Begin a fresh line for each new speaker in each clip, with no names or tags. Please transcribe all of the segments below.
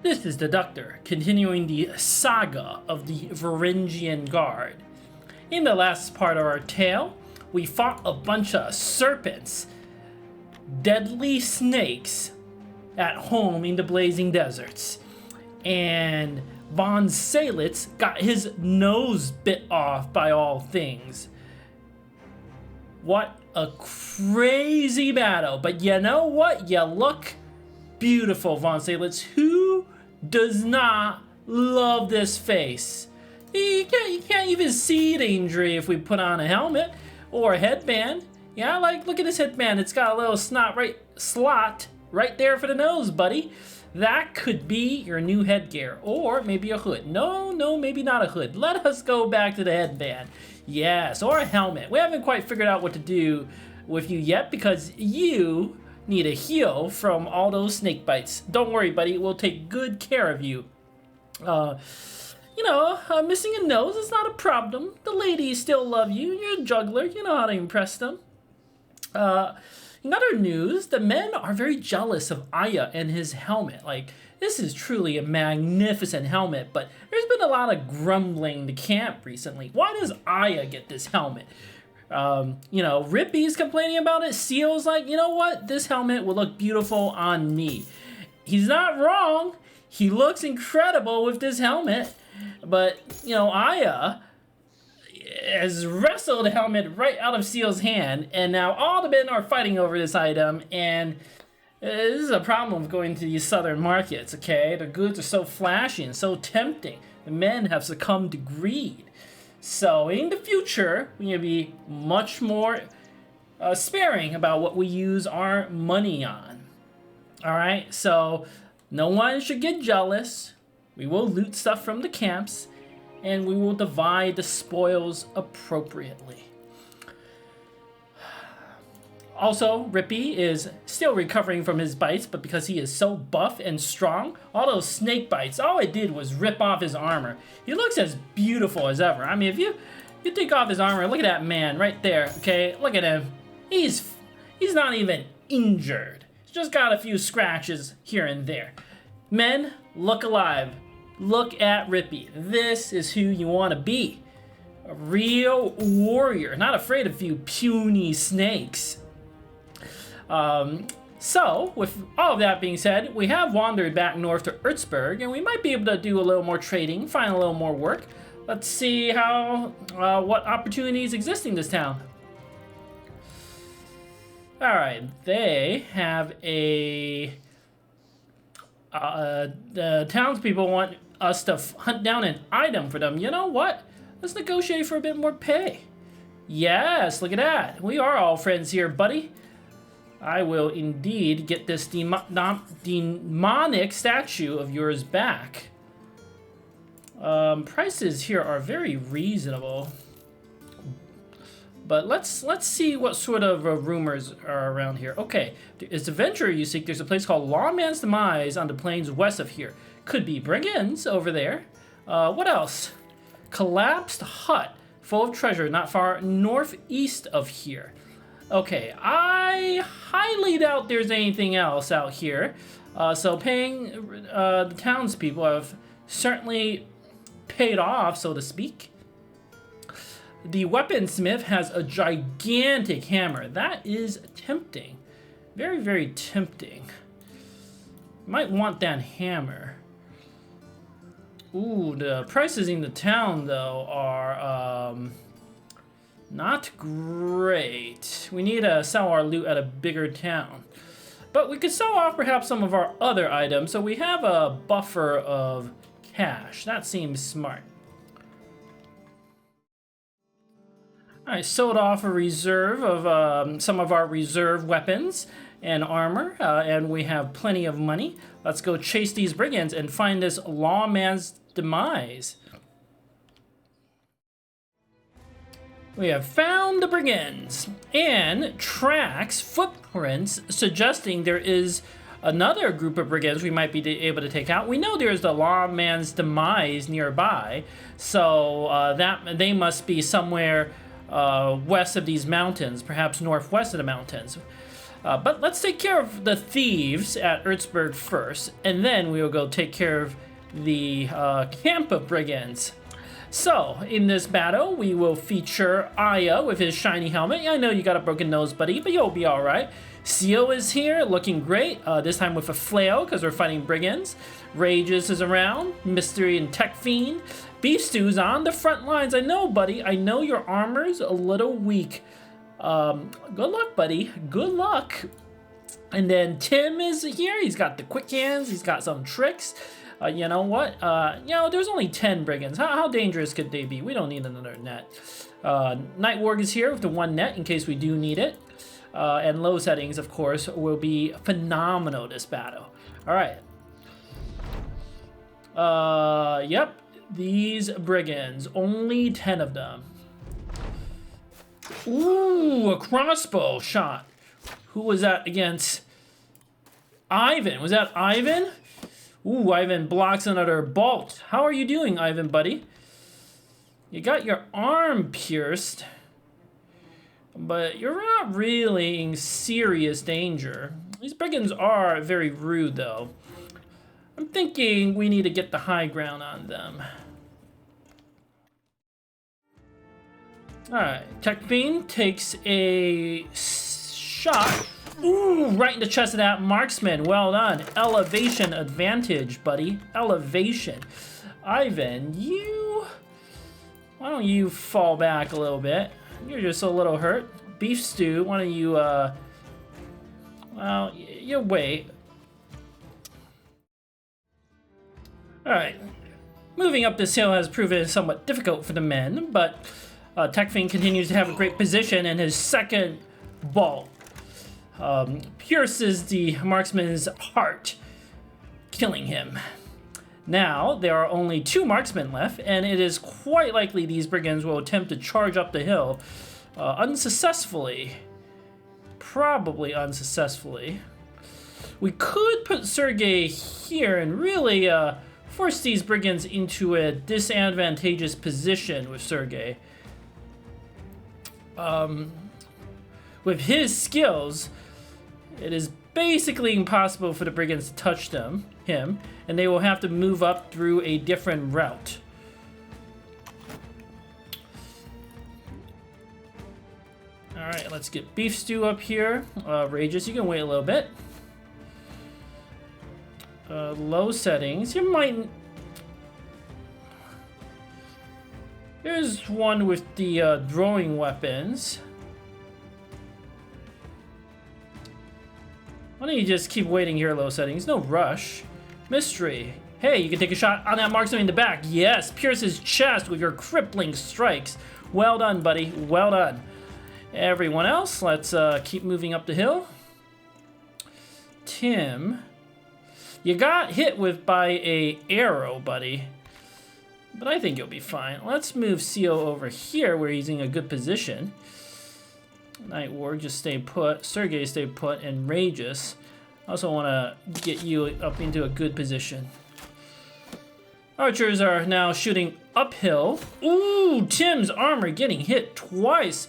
This is the Doctor, continuing the saga of the Varangian Guard. In the last part of our tale, we fought a bunch of serpents, deadly snakes, at home in the blazing deserts. And Von Salitz got his nose bit off by all things. What a crazy battle. But you know what? You look beautiful, Von Salitz. Who does not love this face? You can't even see the injury if we put on a helmet or a headband. Yeah, like, look at this headband. It's got a little slot right there for the nose, buddy. That could be your new headgear, or maybe a hood. No, maybe not a hood. Let us go back to the headband. Yes, or a helmet. We haven't quite figured out what to do with you yet because you need a heal from all those snake bites. Don't worry, buddy. We'll take good care of you. Missing a nose is not a problem. The ladies still love you. You're a juggler. You know how to impress them. In other news, the men are very jealous of Aiya and his helmet. Like, this is truly a magnificent helmet, but there's been a lot of grumbling in the camp recently. Why does Aiya get this helmet? Rippy's complaining about it. Seal's like, you know what? This helmet will look beautiful on me. He's not wrong. He looks incredible with this helmet. But, Aiya has wrestled the helmet right out of Seal's hand, and now all the men are fighting over this item, and this is a problem of going to these southern markets, okay? The goods are so flashy and so tempting. The men have succumbed to greed. So in the future, we need to be much more sparing about what we use our money on. Alright, so no one should get jealous. We will loot stuff from the camps, and we will divide the spoils appropriately. Also, Rippy is still recovering from his bites, but because he is so buff and strong, all those snake bites, all it did was rip off his armor. He looks as beautiful as ever. I mean, if you take off his armor, look at that man right there, okay? Look at him. He's not even injured. He's just got a few scratches here and there. Men, look alive. Look at Rippy. This is who you want to be. A real warrior, not afraid of a few puny snakes. So, with all of that being said, we have wandered back north to Erzberg, and we might be able to do a little more trading, find a little more work. Let's see what opportunities exist in this town. Alright, they have the townspeople want us to hunt down an item for them. You know what? Let's negotiate for a bit more pay. Yes, look at that. We are all friends here, buddy. I will indeed get this demonic statue of yours back. Prices here are very reasonable. But let's see what sort of rumors are around here. Okay, it's the venture you seek. There's a place called Lawman's Demise on the plains west of here. Could be Brigands over there. What else? Collapsed hut full of treasure not far northeast of here. Okay, I highly doubt there's anything else out here. So paying the townspeople have certainly paid off, so to speak. The weaponsmith has a gigantic hammer. That is tempting. Very, very tempting. Might want that hammer. Ooh, the prices in the town, though, are not great. We need to sell our loot at a bigger town. But we could sell off perhaps some of our other items, so we have a buffer of cash. That seems smart. I sold off a reserve of some of our reserve weapons and armor, and we have plenty of money. Let's go chase these brigands and find this Lawman's Demise. We have found the brigands and tracks, footprints suggesting there is another group of brigands we might be able to take out. We know there's the Lawman's Demise nearby, so that they must be somewhere west of these mountains, perhaps northwest of the mountains. But let's take care of the thieves at Erzberg first, and then we will go take care of the camp of brigands. So, in this battle, we will feature Aiya with his shiny helmet. I know you got a broken nose, buddy, but you'll be alright. Seal is here, looking great, this time with a flail, because we're fighting brigands. Rages is around, Mystery and Tech Fiend. Beef Stew's on the front lines. I know, buddy, I know your armor's a little weak. Good luck, buddy, good luck. And then Tim is here, he's got the quick hands, he's got some tricks. You know what? There's only 10 brigands. How dangerous could they be? We don't need another net. Night Warg is here with the 1 net in case we do need it. And low settings, of course, will be phenomenal this battle. Alright. Yep. These brigands. Only 10 of them. Ooh, a crossbow shot. Who was that against? Ivan. Was that Ivan? Ooh, Ivan blocks another bolt. How are you doing, Ivan, buddy? You got your arm pierced, but you're not really in serious danger. These brigands are very rude, though. I'm thinking we need to get the high ground on them. Alright, Tech Fiend takes a shot. Ooh, right in the chest of that marksman. Well done. Elevation advantage, buddy. Elevation. Ivan, why don't you fall back a little bit? You're just a little hurt. Beef Stew, why don't you, well, you wait. Alright. Moving up this hill has proven somewhat difficult for the men, but Tech Fiend continues to have a great position, and his second bolt pierces the marksman's heart, killing him. Now, there are only 2 marksmen left, and it is quite likely these brigands will attempt to charge up the hill unsuccessfully. Probably unsuccessfully. We could put Sergei here and really force these brigands into a disadvantageous position with Sergei. With his skills, it is basically impossible for the brigands to touch him, and they will have to move up through a different route. Alright, let's get Beef Stew up here. Rages, you can wait a little bit. Low settings, you might... There's one with the throwing weapons. Why don't you just keep waiting here, low settings? No rush. Mystery. Hey, you can take a shot on that marksman in the back. Yes, pierce his chest with your crippling strikes. Well done, buddy. Well done. Everyone else, let's keep moving up the hill. Tim, you got hit by a arrow, buddy. But I think you'll be fine. Let's move Seal over here where he's in a good position. Night Warg, just stay put. Sergei, stay put. And Rages. I also want to get you up into a good position. Archers are now shooting uphill. Ooh, Tim's armor getting hit twice.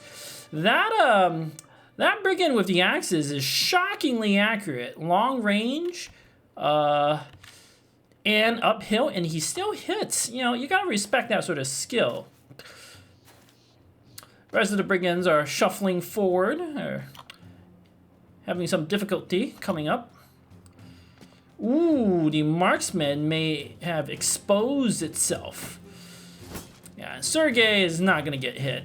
That brigand with the axes is shockingly accurate. Long range, and uphill, and he still hits. You know, you gotta respect that sort of skill. The rest of the brigands are shuffling forward, or having some difficulty coming up. Ooh, the marksman may have exposed itself. Yeah, Sergei is not gonna get hit.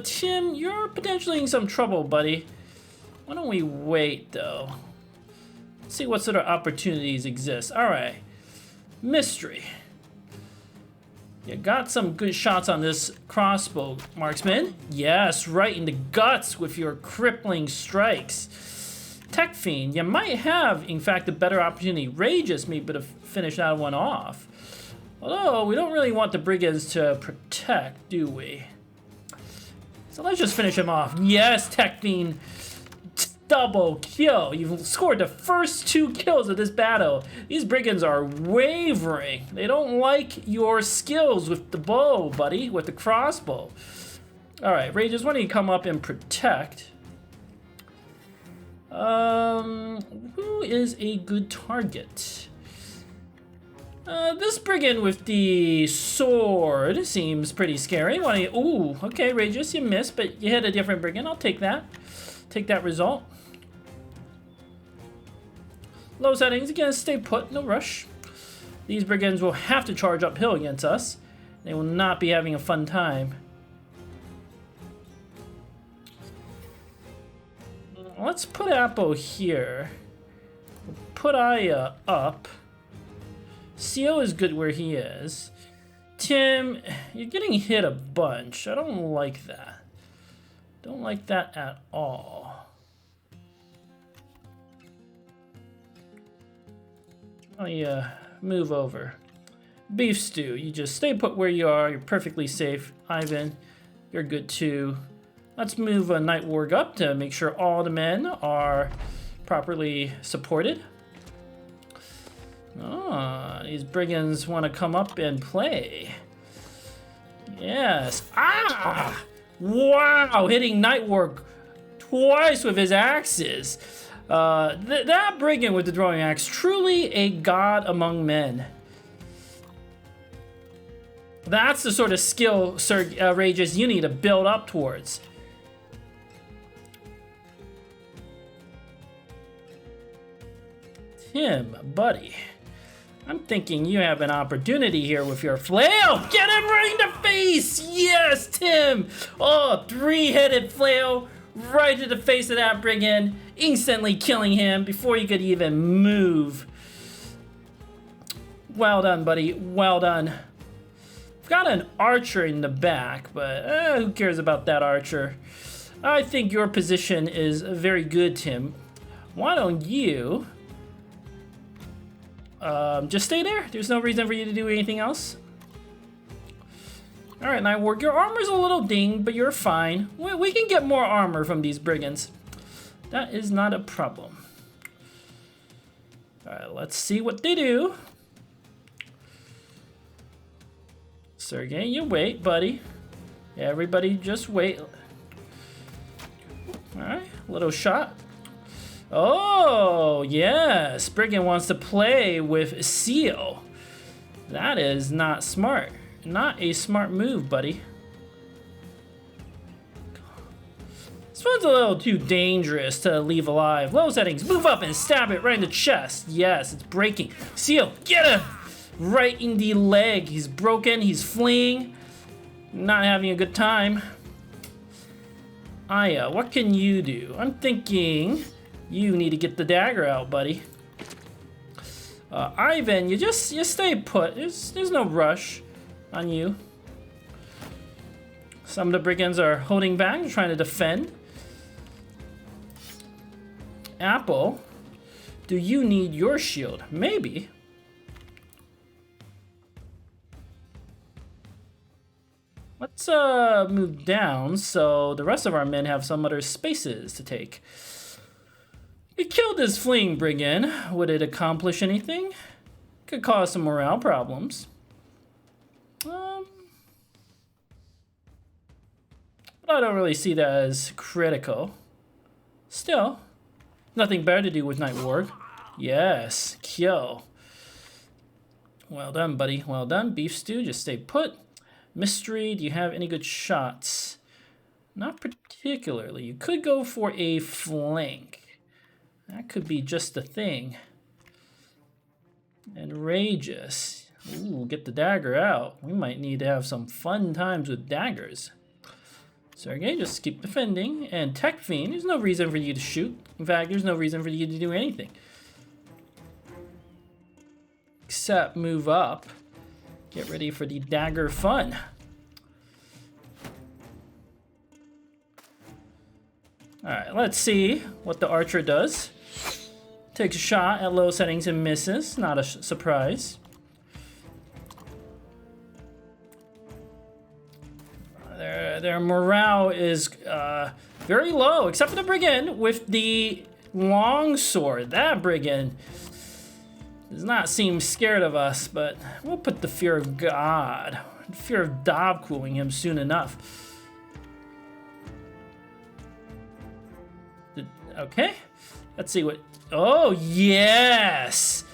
Tim, you're potentially in some trouble, buddy. Why don't we wait, though? Let's see what sort of opportunities exist. Alright. Mystery. You got some good shots on this crossbow, marksman. Yes, right in the guts with your crippling strikes. Tech Fiend, you might have, in fact, a better opportunity. Rages may be to finish that one off. Although, we don't really want the brigands to protect, do we? So let's just finish him off. Yes, Tech Fiend. Double kill. You've scored the first 2 kills of this battle. These brigands are wavering. They don't like your skills with the bow, buddy, with the crossbow. Alright, Rages, why don't you come up and protect? Who is a good target? This brigand with the sword seems pretty scary. Ooh, okay, Rageous, you missed, but you hit a different brigand. I'll take that. Take that result. Low settings, again, stay put, no rush. These brigands will have to charge uphill against us. They will not be having a fun time. Let's put Apple here. Put Aiya up. CO is good where he is. Tim, you're getting hit a bunch. I don't like that. Don't like that at all. Aiya, move over. Beef Stew, you just stay put where you are. You're perfectly safe. Ivan, you're good too. Let's move a Night Warg up to make sure all the men are properly supported. Ah, these brigands want to come up and play. Yes. Ah! Wow, hitting Night Warg twice with his axes. That brigand with the throwing axe, truly a god among men. That's the sort of skill, Sir Rageous, you need to build up towards. Tim, buddy. I'm thinking you have an opportunity here with your flail. Get him right in the face! Yes, Tim! Oh, three-headed flail right to the face of that brigand, instantly killing him before he could even move. Well done, buddy. Well done. We've got an archer in the back, but who cares about that archer? I think your position is very good, Tim. Why don't you... just stay there. There's no reason for you to do anything else. Alright, Night Warg, your armor's a little dinged, but you're fine. We can get more armor from these brigands. That is not a problem. Alright, let's see what they do. Sergey, you wait, buddy. Everybody just wait. Alright, little shot. Oh, yes. Brigand wants to play with Seal. That is not smart. Not a smart move, buddy. This one's a little too dangerous to leave alive. Low settings. Move up and stab it right in the chest. Yes, it's breaking. Seal, get him! Right in the leg. He's broken. He's fleeing. Not having a good time. Aiya, what can you do? I'm thinking... you need to get the dagger out, buddy. Ivan, you stay put. There's no rush on you. Some of the brigands are holding back, trying to defend. Apple, do you need your shield? Maybe. Let's move down so the rest of our men have some other spaces to take. We killed this fleeing brigand. Would it accomplish anything? Could cause some morale problems. But I don't really see that as critical. Still, nothing better to do with Night Warg. Yes, kill. Well done, buddy. Well done. Beef Stew, just stay put. Mystery, do you have any good shots? Not particularly. You could go for a flank. That could be just the thing. And Rageous. Ooh, get the dagger out. We might need to have some fun times with daggers. Sergey, just keep defending. And Tech Fiend, there's no reason for you to shoot. In fact, there's no reason for you to do anything. Except move up. Get ready for the dagger fun. Alright, let's see what the archer does. Takes a shot at low settings and misses. Not a surprise. Their morale is very low, except for the brigand with the longsword. That brigand does not seem scared of us, but we'll put the fear of God, fear of Dob cooling him soon enough. Okay. Let's see what... Oh, yes!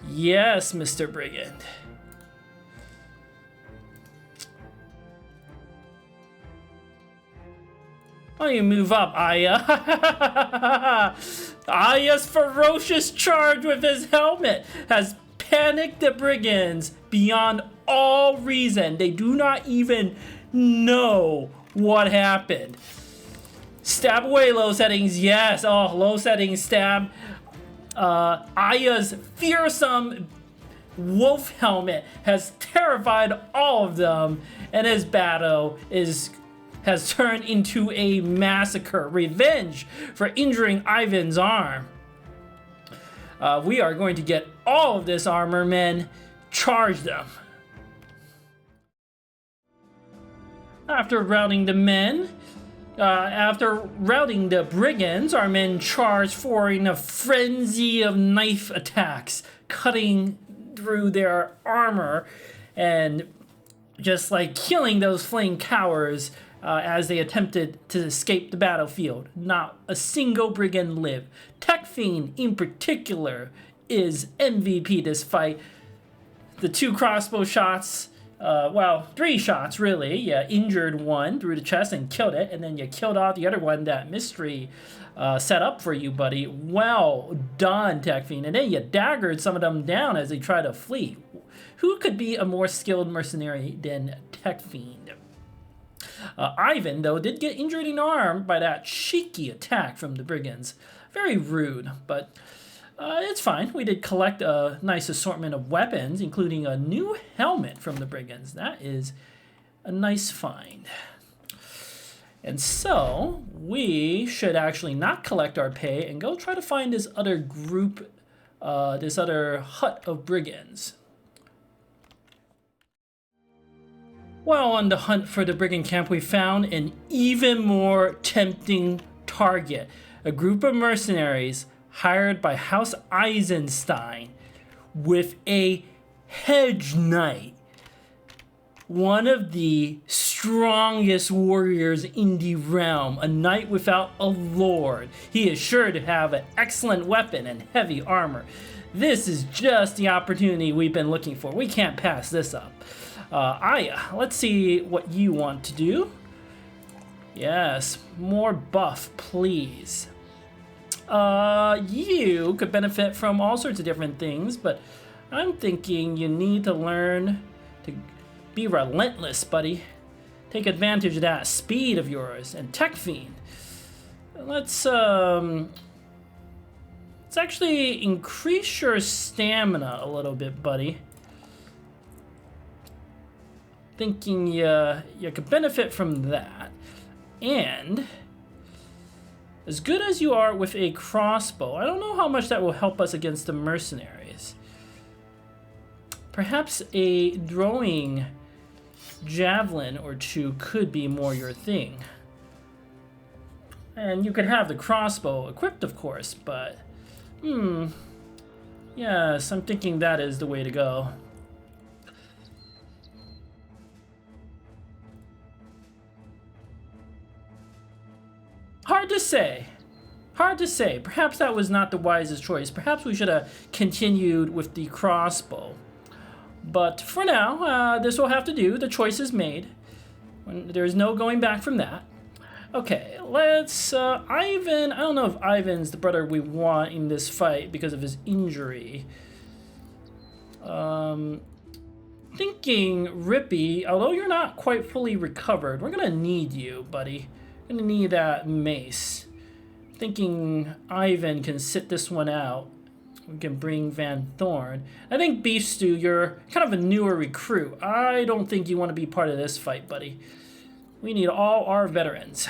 Yes, Mr. Brigand. Why don't you move up, Aiya? Aiya's ferocious charge with his helmet has panicked the Brigands beyond all reason. They do not even know what happened. Stab away, low settings, yes. Oh, low settings stab. Aiya's fearsome wolf helmet has terrified all of them, and his battle has turned into a massacre. Revenge for injuring Ivan's arm. We are going to get all of this armor, men. Charge them. After routing the Brigands, our men charged forward in a frenzy of knife attacks, cutting through their armor and just like killing those fleeing cowards as they attempted to escape the battlefield. Not a single Brigand lived. Tech Fiend, in particular, is MVP this fight. The 2 crossbow shots, well, 3 shots really. You injured one through the chest and killed it, and then you killed off the other one that Mystery set up for you, buddy. Well done, Tech Fiend. And then you daggered some of them down as they tried to flee. Who could be a more skilled mercenary than Tech Fiend? Ivan, though, did get injured in the arm by that cheeky attack from the Brigands. Very rude, but it's fine. We did collect a nice assortment of weapons, including a new helmet from the Brigands. That is a nice find. And so, we should actually not collect our pay and go try to find this other group, this other hut of Brigands. While on the hunt for the Brigand camp, we found an even more tempting target. A group of mercenaries hired by House Eisenstein with a Hedge Knight. One of the strongest warriors in the realm. A knight without a lord. He is sure to have an excellent weapon and heavy armor. This is just the opportunity we've been looking for. We can't pass this up. Aiya, let's see what you want to do. Yes, more buff, please. You could benefit from all sorts of different things, but I'm thinking you need to learn to be relentless, buddy. Take advantage of that speed of yours. And Tech Fiend. Let's actually increase your stamina a little bit, buddy. Thinking you could benefit from that. And as good as you are with a crossbow, I don't know how much that will help us against the mercenaries. Perhaps a throwing javelin or 2 could be more your thing. And you could have the crossbow equipped, of course, but yes, I'm thinking that is the way to go. Hard to say. Hard to say. Perhaps that was not the wisest choice. Perhaps we should have continued with the crossbow. But for now, this will have to do. The choice is made. There's no going back from that. Okay, let's... Ivan... I don't know if Ivan's the brother we want in this fight because of his injury. Thinking Rippy, although you're not quite fully recovered, we're going to need you, buddy. Gonna need that mace. Thinking Ivan can sit this one out. We can bring Van Thorn. I think Beef Stew, you're kind of a newer recruit. I don't think you want to be part of this fight, buddy. We need all our veterans.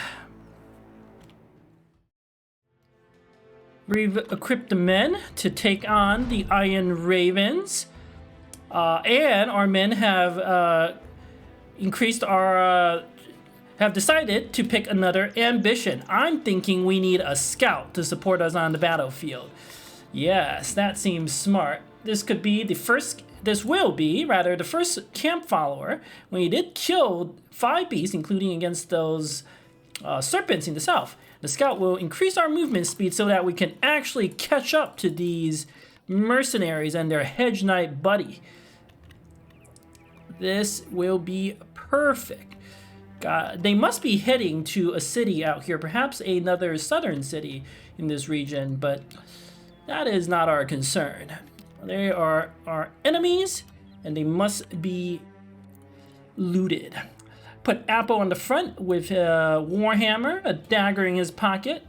We've equipped the men to take on the Iron Ravens. And our men have increased our... have decided to pick another ambition. I'm thinking we need a scout to support us on the battlefield. Yes, that seems smart. This could be the first, this will be, rather, the first camp follower. When he did kill 5 beasts, including against those serpents in the south. The scout will increase our movement speed so that we can actually catch up to these mercenaries and their hedge knight buddy. This will be perfect. They must be heading to a city out here, perhaps another southern city in this region, but that is not our concern. They are our enemies, and they must be looted. Put Apple on the front with a warhammer, a dagger in his pocket.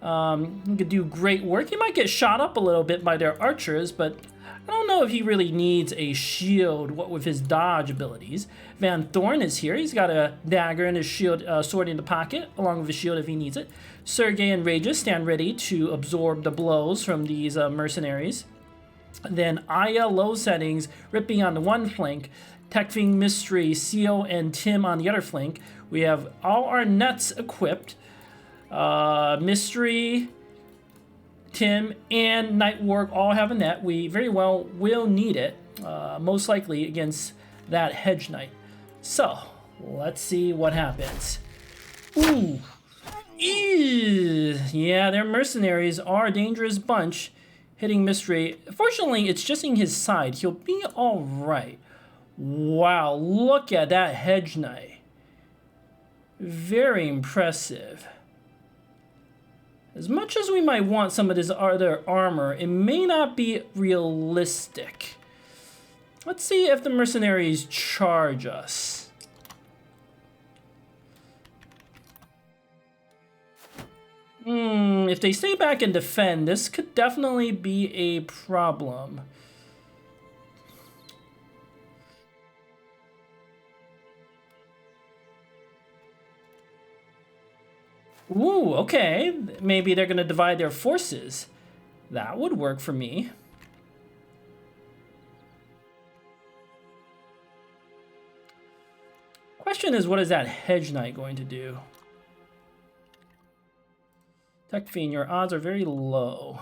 He could do great work. He might get shot up a little bit by their archers, but I don't know if he really needs a shield, what with his dodge abilities. Van Thorn is here. He's got a dagger and his shield sword in the pocket, along with his shield if he needs it. Sergei and Rages stand ready to absorb the blows from these mercenaries. Then Aiya, low settings, Rippy on the one flank, Techfing, Mystery, Seal, and Tim on the other flank. We have all our nets equipped. Mystery, Tim, and Nightwork all have a net. We very well will need it, most likely against that Hedge Knight. So, let's see what happens. Ooh. Ew. Yeah, their mercenaries are a dangerous bunch. Hitting Mystery. Fortunately, it's just in his side. He'll be alright. Wow, look at that Hedge Knight. Very impressive. As much as we might want some of this other armor, it may not be realistic. Let's see if the mercenaries charge us. If they stay back and defend, this could definitely be a problem. Ooh, okay. Maybe they're gonna divide their forces. That would work for me. Question is, what is that Hedge Knight going to do? Tech Fiend, your odds are very low.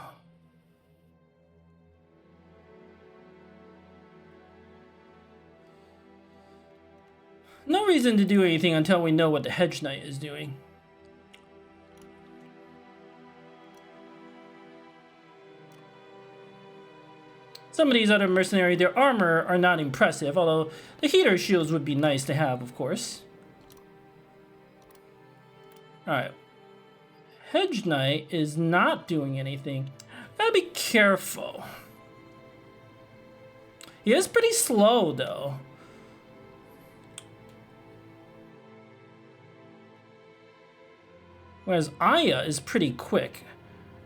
No reason to do anything until we know what the Hedge Knight is doing. Some of these other mercenaries, their armor are not impressive, although the heater shields would be nice to have, of course. Alright. Hedge Knight is not doing anything. Gotta be careful. He is pretty slow, though. Whereas Aiya is pretty quick.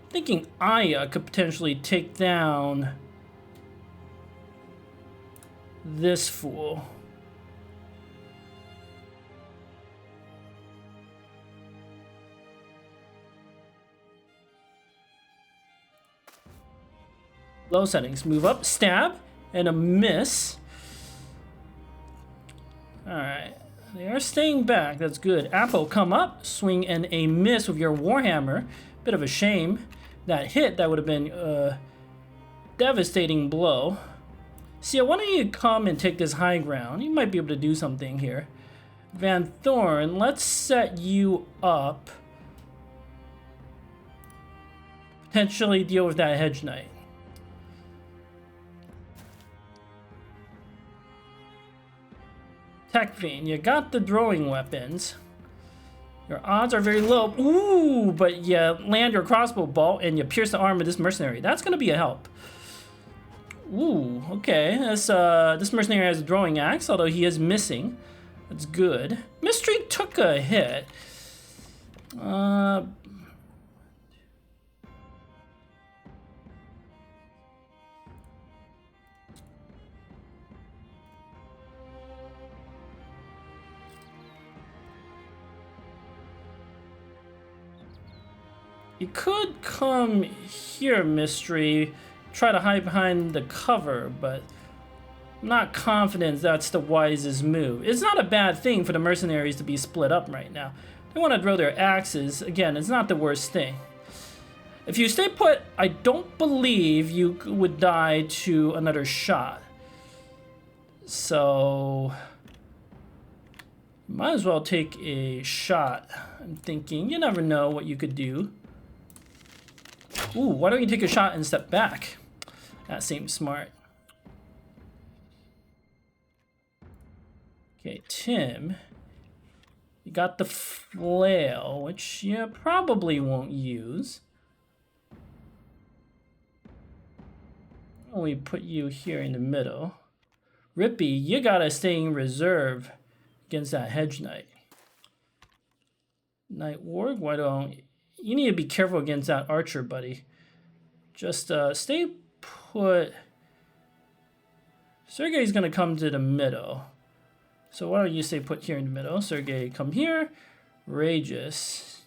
I'm thinking Aiya could potentially take down this fool. Low settings. Move up, stab, and a miss. Alright. They are staying back. That's good. Apple, come up. Swing and a miss with your Warhammer. Bit of a shame. That hit, that would have been a devastating blow. See, why don't you come and take this high ground? You might be able to do something here. Van Thorn, let's set you up. Potentially deal with that Hedge Knight. Tech Fiend, you got the throwing weapons. Your odds are very low. Ooh, but you land your crossbow bolt and you pierce the arm of this mercenary. That's going to be a help. Ooh, okay. This mercenary has a throwing axe, although he is missing. That's good. Mystery took a hit. You could come here, Mystery, try to hide behind the cover, but I'm not confident that's the wisest move. It's not a bad thing for the mercenaries to be split up right now. They want to throw their axes. Again, it's not the worst thing. If you stay put, I don't believe you would die to another shot. So Might as well take a shot. I'm thinking, you never know what you could do. Ooh, why don't you take a shot and step back? That seems smart. Okay, Tim. You got the flail, which you probably won't use. We put you here in the middle. Rippy, you gotta stay in reserve against that Hedge Knight. Night Warg, why don't you need to be careful against that archer, buddy. Just stay put. Sergey's gonna come to the middle. So why don't you stay put here in the middle? Sergey, come here. Rageous.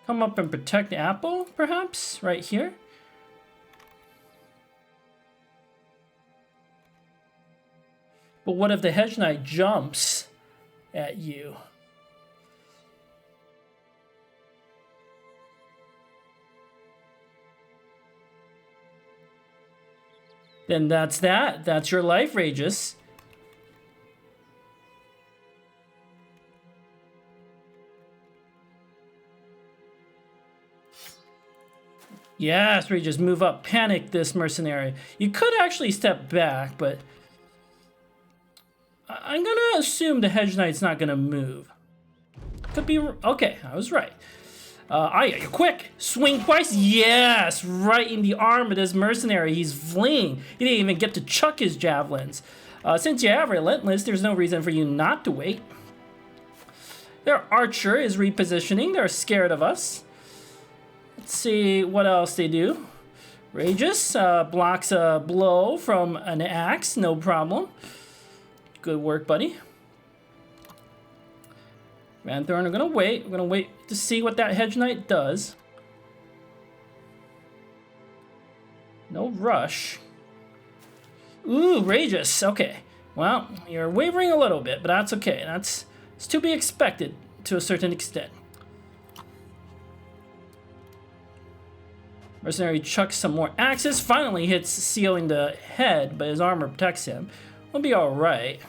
Come up and protect the apple, perhaps? Right here. But what if the Hedge Knight jumps at you? Then that's that. That's your life, Rageous. Yes, Rageous, move up. Panic this mercenary. You could actually step back, but I'm gonna assume the Hedge Knight's not gonna move. Could be. Okay, I was right. Aiya, you're quick. Swing twice. Yes, right in the arm of this mercenary. He's fleeing. He didn't even get to chuck his javelins. Since you have Relentless, there's no reason for you not to wait. Their archer is repositioning. They're scared of us. Let's see what else they do. Rageous blocks a blow from an axe. No problem. Good work, buddy. Vanthorn, we're gonna wait. We're gonna wait to see what that Hedge Knight does. No rush. Ooh, Rageous. Okay. Well, you're wavering a little bit, but that's okay. It's to be expected to a certain extent. Mercenary chucks some more axes. Finally hits Seal in the head, but his armor protects him. We'll be alright.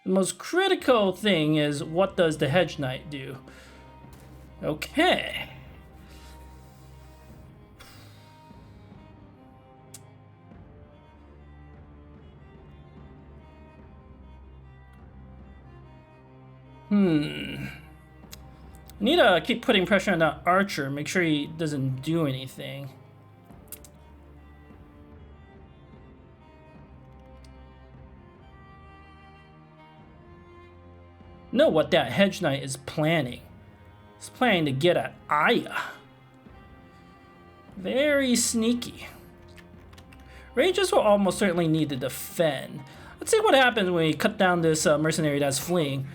The most critical thing is, what does the Hedge Knight do? Okay. I need to keep putting pressure on that archer. Make sure he doesn't do anything. Know what that Hedge Knight is planning. He's planning to get at Aiya. Very sneaky. Rageous will almost certainly need to defend. Let's see what happens when we cut down this mercenary that's fleeing.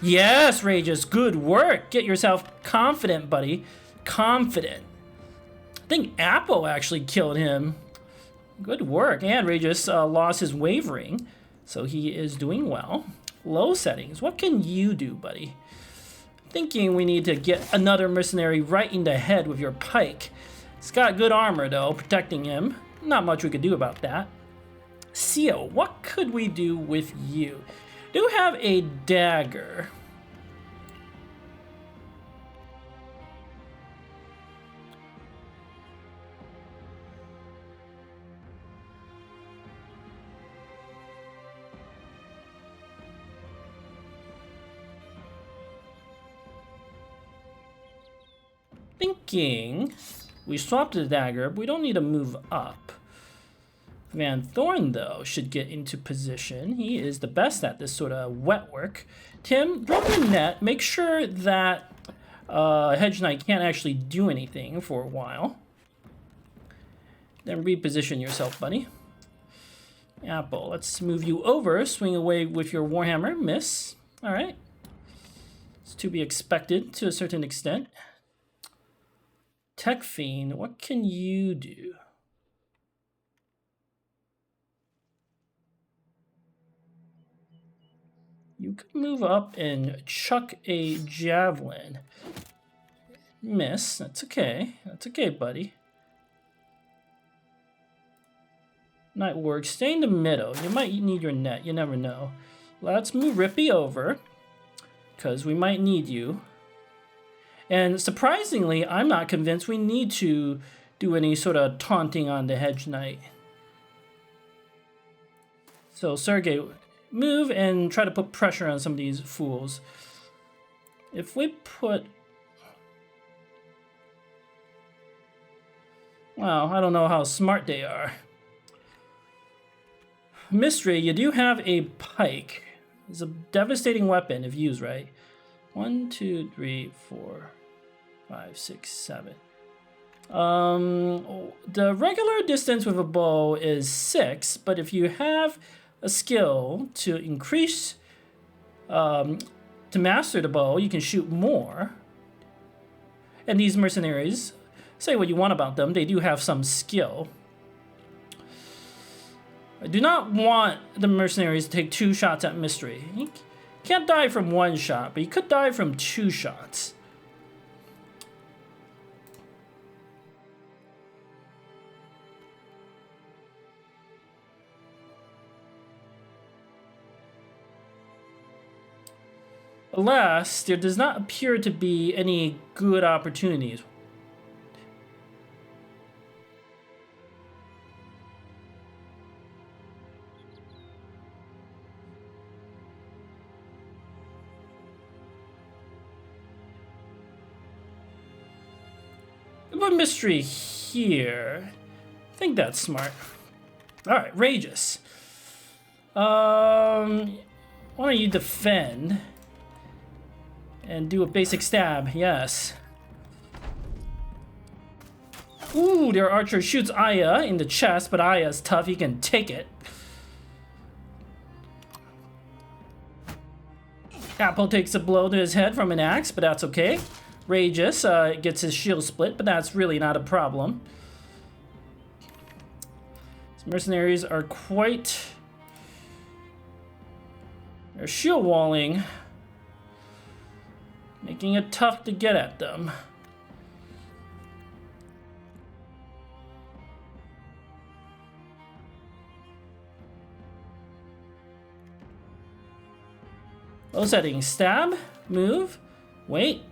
Yes, Rageous, good work. Get yourself confident, buddy. Confident. I think Apple actually killed him. Good work. And Rageous lost his wavering, so he is doing well. Low settings. What can you do, buddy? Thinking we need to get another mercenary right in the head with your pike. He's got good armor, though, protecting him. Not much we could do about that. Seal, what could we do with you? Do have a dagger. Thinking we swapped the dagger, but we don't need to move up. Vanthorn, though, should get into position. He is the best at this sort of wet work. Tim, drop the net. Make sure that Hedge Knight can't actually do anything for a while. Then reposition yourself, buddy. Apple, let's move you over. Swing away with your Warhammer. Miss. All right. It's to be expected to a certain extent. Tech Fiend, what can you do? You could move up and chuck a javelin. Miss. That's okay. That's okay, buddy. Night work. Stay in the middle. You might need your net. You never know. Let's move Rippy over, because we might need you. And surprisingly, I'm not convinced we need to do any sort of taunting on the Hedge Knight. So Sergey, move and try to put pressure on some of these fools. If we put... Well, I don't know how smart they are. Mystery, you do have a pike. It's a devastating weapon if used right. 1, 2, 3, 4, 5, 6, 7. The regular distance with a bow is 6, but if you have a skill to increase, to master the bow, you can shoot more. And these mercenaries, say what you want about them, they do have some skill. I do not want the mercenaries to take 2 shots at Mystery. He can't die from 1 shot, but he could die from 2 shots. Alas, there does not appear to be any good opportunities. Put Mystery here. I think that's smart. Alright, Rageous. Why don't you defend? And do a basic stab, yes. Ooh, their archer shoots Aiya in the chest, but Aya's tough, he can take it. Apple takes a blow to his head from an axe, but that's okay. Rageous gets his shield split, but that's really not a problem. These mercenaries are quite... They're shield walling, making it tough to get at them. Low setting, stab, move, wait.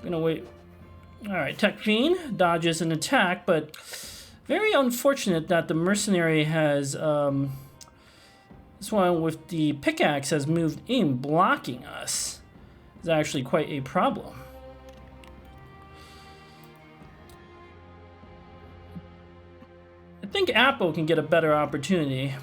Gonna wait. Alright, Tech Fiend dodges an attack, but very unfortunate that the mercenary has, this one with the pickaxe has moved in, blocking us. It's actually quite a problem. I think Apple can get a better opportunity.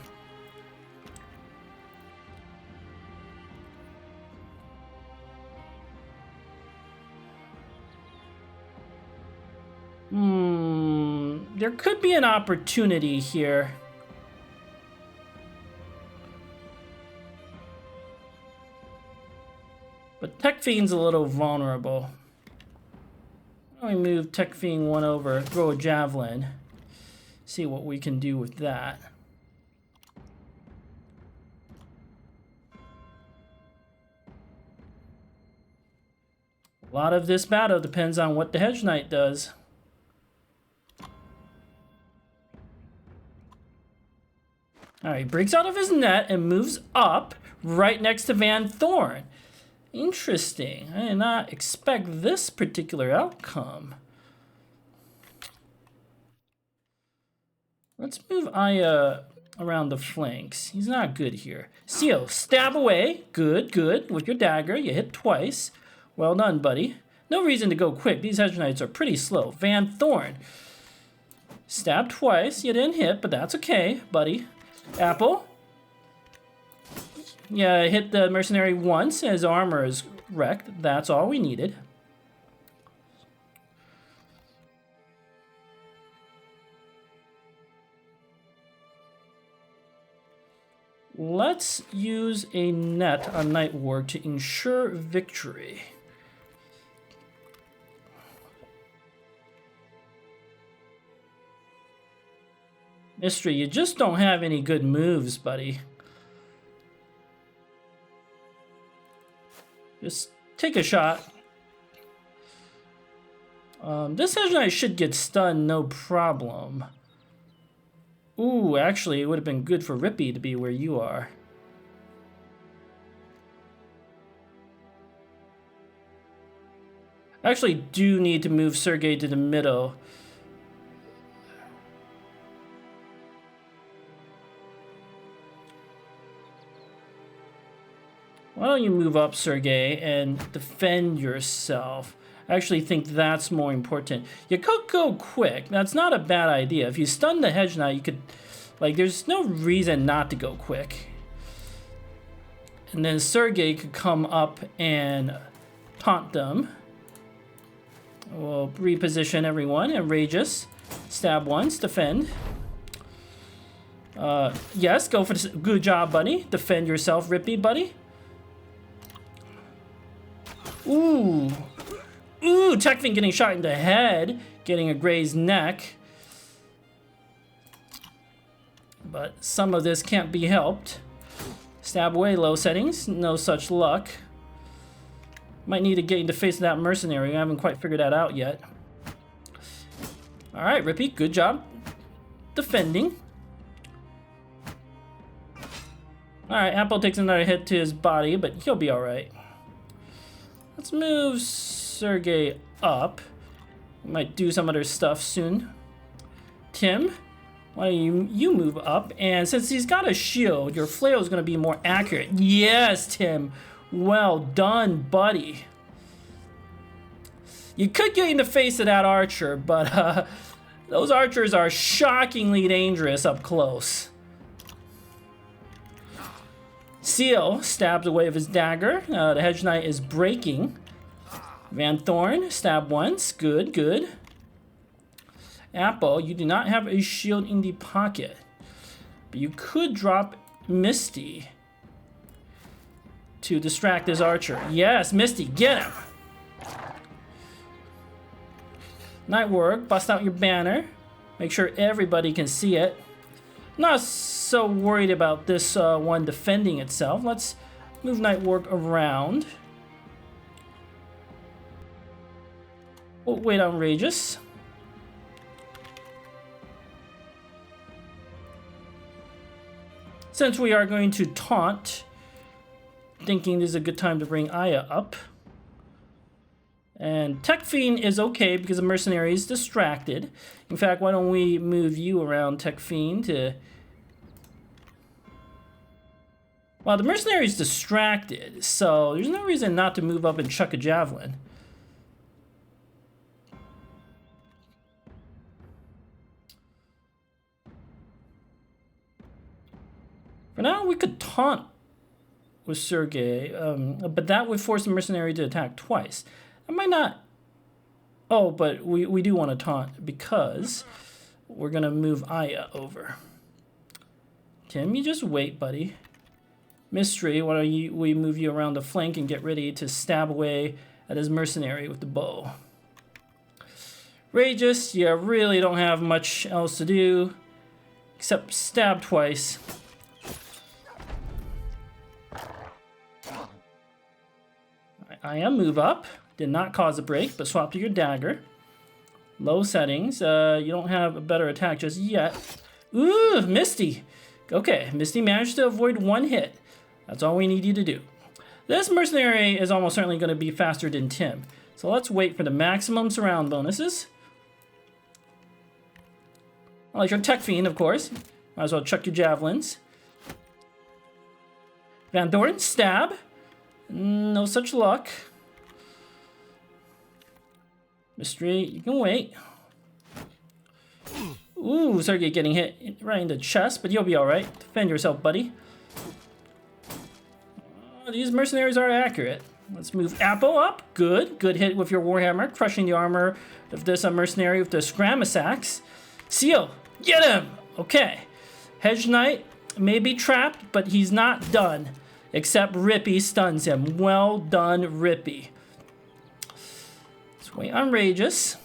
There could be an opportunity here. But Tech Fiend's a little vulnerable. Let me move Tech Fiend 1 over, throw a javelin. See what we can do with that. A lot of this battle depends on what the Hedge Knight does. Alright, breaks out of his net and moves up right next to Van Thorn. Interesting. I did not expect this particular outcome. Let's move Aiya around the flanks. He's not good here. Seal, stab away. Good, good. With your dagger, you hit twice. Well done, buddy. No reason to go quick. These Hedge Knights are pretty slow. Van Thorn. Stab twice. You didn't hit, but that's okay, buddy. Apple. Yeah, hit the mercenary once. His armor is wrecked. That's all we needed. Let's use a net on night work to ensure victory. Mystery, you just don't have any good moves, buddy. Just take a shot. This Hedge Knight should get stunned, no problem. Ooh, actually, it would have been good for Rippy to be where you are. I actually do need to move Sergey to the middle. Why don't you move up, Sergey, and defend yourself? I actually think that's more important. You could go quick. That's not a bad idea. If you stun the Hedge Knight, you could... Like, there's no reason not to go quick. And then Sergey could come up and taunt them. We'll reposition everyone. Outrageous. Stab once. Defend. Yes, go for this. Good job, buddy. Defend yourself, Rippy, buddy. Ooh. Ooh, Techfin getting shot in the head. Getting a grazed neck. But some of this can't be helped. Stab away, low settings. No such luck. Might need to get into face of that mercenary. I haven't quite figured that out yet. Alright, Rippy, good job defending. Alright, Apple takes another hit to his body, but he'll be alright. Let's move Sergey up. We might do some other stuff soon. Tim, why don't you move up? And since he's got a shield, your flail is going to be more accurate. Yes, Tim. Well done, buddy. You could get in the face of that archer, but those archers are shockingly dangerous up close. Seal stabs away with his dagger. The Hedge Knight is breaking. Van Thorn, stab once. Good, good. Apple, you do not have a shield in the pocket. But you could drop Misty to distract this archer. Yes, Misty, get him. Nightwork, bust out your banner. Make sure everybody can see it. Not so worried about this one defending itself. Let's move Nightwork around. Oh, wait, Outrageous. Since we are going to taunt, thinking this is a good time to bring Aiya up. And Tech Fiend is okay because the mercenary is distracted. In fact, why don't we move you around, Tech Fiend, to... Well, the mercenary is distracted, so there's no reason not to move up and chuck a javelin. For now, we could taunt with Sergey, but that would force the mercenary to attack twice. I might not... Oh, but we do want to taunt because we're going to move Aiya over. Tim, you just wait, buddy. Mystery, why don't we move you around the flank and get ready to stab away at his mercenary with the bow. Rageous, you really don't have much else to do except stab twice. Aiya, move up. Did not cause a break, but swap to your dagger. Low settings. You don't have a better attack just yet. Ooh, Misty. Okay, Misty managed to avoid one hit. That's all we need you to do. This mercenary is almost certainly going to be faster than Tim. So let's wait for the maximum surround bonuses. Well, your Tech Fiend, of course. Might as well chuck your javelins. Van Doren, stab. No such luck. Mystery, you can wait. Ooh, Sergey getting hit right in the chest, but you'll be alright. Defend yourself, buddy. These mercenaries are accurate. Let's move Apple up. Good. Good hit with your Warhammer, crushing the armor of this mercenary with the Scramasax. Seal, get him! Okay. Hedge Knight may be trapped, but he's not done. Except Rippy stuns him. Well done, Rippy. Let's wait on Rageous.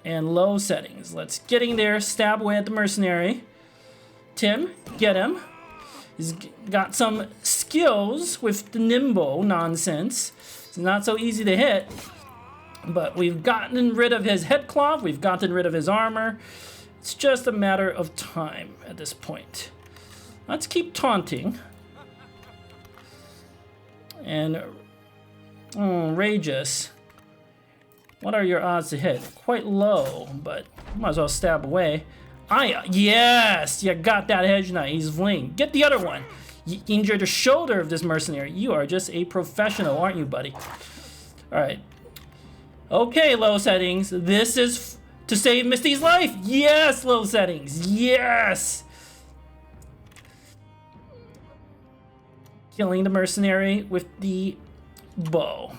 And low settings. Let's get in there, stab away at the mercenary. Tim, get him. He's got some skills with the nimble nonsense. It's not so easy to hit. But we've gotten rid of his head cloth. We've gotten rid of his armor. It's just a matter of time at this point. Let's keep taunting. And Rageous. What are your odds to hit? Quite low, but might as well stab away. Aiya, yes! You got that Hedge Knight. He's Vling. Get the other one. You injured the shoulder of this mercenary. You are just a professional, aren't you, buddy? Alright. Okay, low settings. This is to save Misty's life. Yes, low settings. Yes! Killing the mercenary with the bow.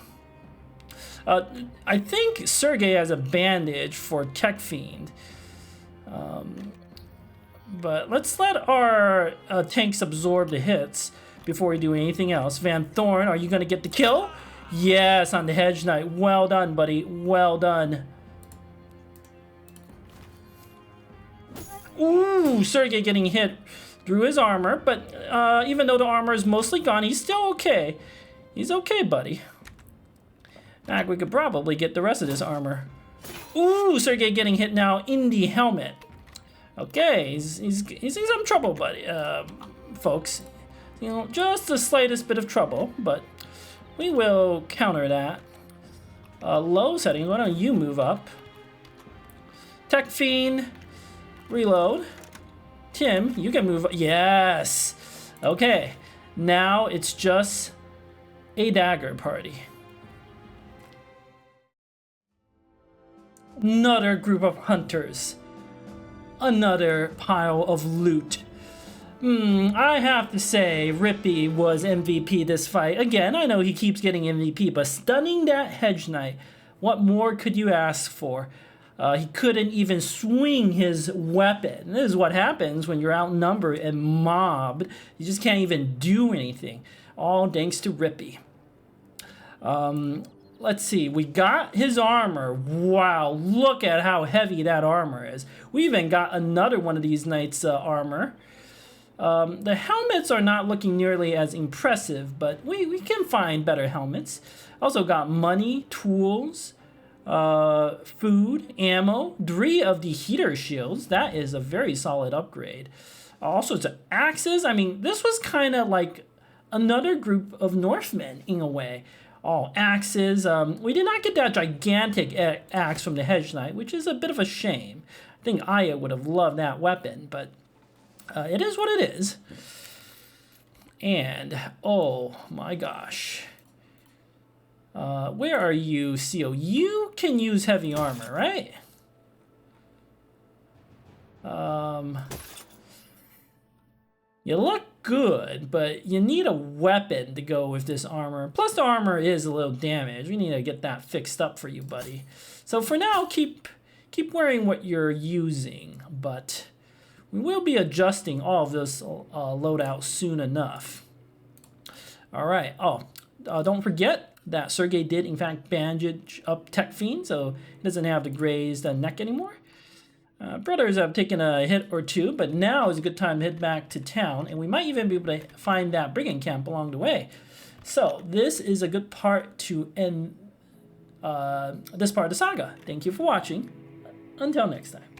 I think Sergey has a bandage for Tech Fiend. But let's let our tanks absorb the hits before we do anything else. Van Thorn, are you going to get the kill? Yes, on the Hedge Knight. Well done, buddy. Well done. Ooh, Sergey getting hit through his armor. But even though the armor is mostly gone, he's still okay. He's okay, buddy. In fact, we could probably get the rest of this armor. Ooh, Sergey getting hit now in the helmet. Okay, he's in some trouble, buddy, folks. You know, just the slightest bit of trouble, but we will counter that. Low setting, why don't you move up? Tech Fiend, reload. Tim, you can move up. Yes! Okay, now it's just a dagger party. Another group of hunters. Another pile of loot. I have to say, Rippy was MVP this fight. Again, I know he keeps getting MVP, but stunning that Hedge Knight, what more could you ask for? He couldn't even swing his weapon. This is what happens when you're outnumbered and mobbed. You just can't even do anything. All thanks to Rippy. Let's see, we got his armor. Wow, look at how heavy that armor is. We even got another one of these knights' armor. The helmets are not looking nearly as impressive, but we can find better helmets. Also got money, tools, food, ammo, 3 of the heater shields. That is a very solid upgrade. All sorts of axes. I mean, this was kind of like another group of Northmen in a way. All axes. We did not get that gigantic axe from the Hedge Knight, which is a bit of a shame. I think Aiya would have loved that weapon, but it is what it is. And, oh my gosh. Where are you, Seal? You can use heavy armor, right? You look good, but you need a weapon to go with this armor. Plus the armor is a little damaged. We need to get that fixed up for you, buddy. So for now, keep wearing what you're using, but we will be adjusting all of this loadout soon enough. All right. Oh, don't forget that Sergey did, in fact, bandage up Tech Fiend, so he doesn't have the grazed neck anymore. Brothers have taken a hit or two, but now is a good time to head back to town, and we might even be able to find that brigand camp along the way. So this is a good part to end this part of the saga. Thank you for watching. Until next time.